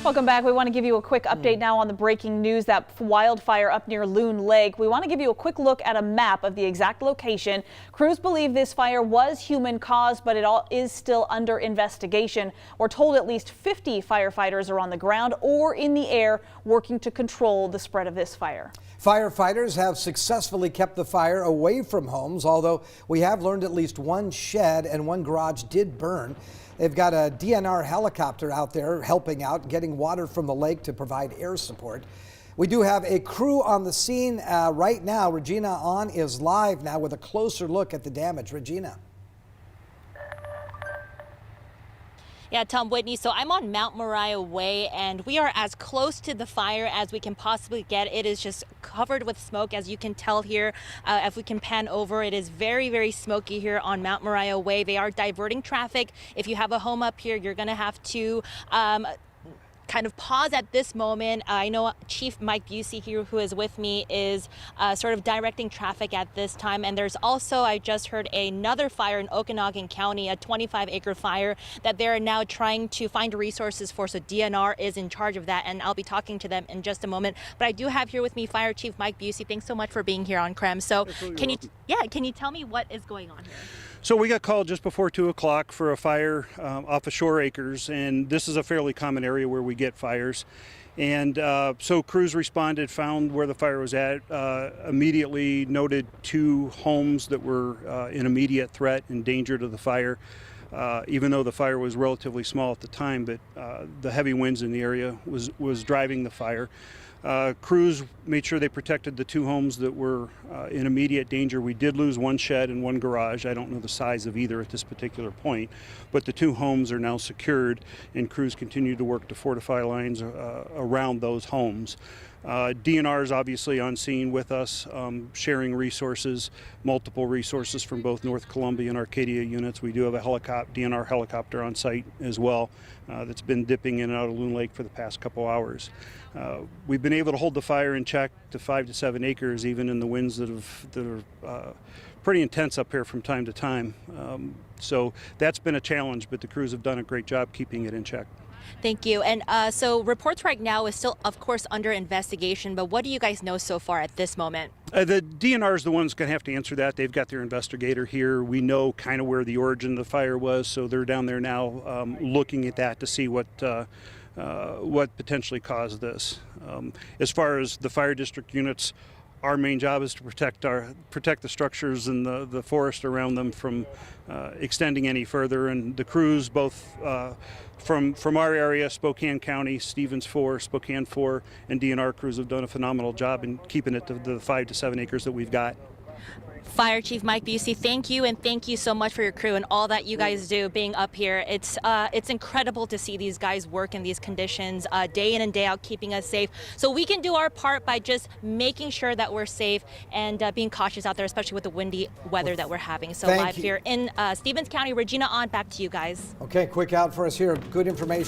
Welcome back. We want to give you a quick update now on the breaking news, that wildfire up near Loon Lake. We want to give you a quick look at a map of the exact location. Crews believe this fire was human caused, but it all is still under investigation. We're told at least 50 firefighters are on the ground or in the air working to control the spread of this fire. Firefighters have successfully kept the fire away from homes, although we have learned at least one shed and one garage did burn. They've got a DNR helicopter out there helping out, getting water from the lake to provide air support. We do have a crew on the scene right now. Regina On is live now with a closer look at the damage. Regina. Yeah, Tom, Whitney, so I'm on Mount Moriah Way, and we are as close to the fire as we can possibly get. It is just covered with smoke, as you can tell here. If we can pan over, it is very, very smoky here on Mount Moriah Way. They are diverting traffic. If you have a home up here, you're going to have to kind of pause at this moment. I know Chief Mike Busey here, who is with me, is sort of directing traffic at this time. And there's also, I just heard, another fire in Okanagan County, a 25-acre fire that they're now trying to find resources for. So DNR is in charge of that, and I'll be talking to them in just a moment. But I do have here with me Fire Chief Mike Busey. Thanks so much for being here on KREM. So can you tell me what is going on here? So we got called just before 2 o'clock for a fire off of Shore Acres, and this is a fairly common area where we get fires. And so crews responded, found where the fire was at, immediately noted 2 homes that were in immediate threat and danger to the fire, even though the fire was relatively small at the time, but the heavy winds in the area was driving the fire. Crews made sure they protected the 2 homes that were in immediate danger. We did lose 1 shed and 1 garage. I don't know the size of either at this particular point, but the 2 homes are now secured, and crews continue to work to fortify lines around those homes. DNR is obviously on scene with us, sharing resources, multiple resources from both North Columbia and Arcadia units. We do have a DNR helicopter on site as well that's been dipping in and out of Loon Lake for the past couple hours. We've been able to hold the fire in check to 5 to 7 acres, even in the winds that are pretty intense up here from time to time. So that's been a challenge, but the crews have done a great job keeping it in check. Thank you. And so reports right now is still, of course, under investigation, but what do you guys know so far at this moment? The DNR is the one's going to have to answer that. They've got their investigator here. We know kind of where the origin of the fire was, so they're down there now looking at that to see what potentially caused this. As far as the fire district units, our main job is to protect the structures and the forest around them from extending any further. And the crews, both from our area, Spokane County, Stevens 4, Spokane 4, and DNR crews have done a phenomenal job in keeping it to the 5 to 7 acres that we've got. Fire Chief Mike Busey, thank you, and thank you so much for your crew and all that you guys do being up here. It's incredible to see these guys work in these conditions day in and day out, keeping us safe. So we can do our part by just making sure that we're safe and being cautious out there, especially with the windy weather that we're having. So live here in Stevens County, Regina On, back to you guys. Okay, quick out for us here. Good information.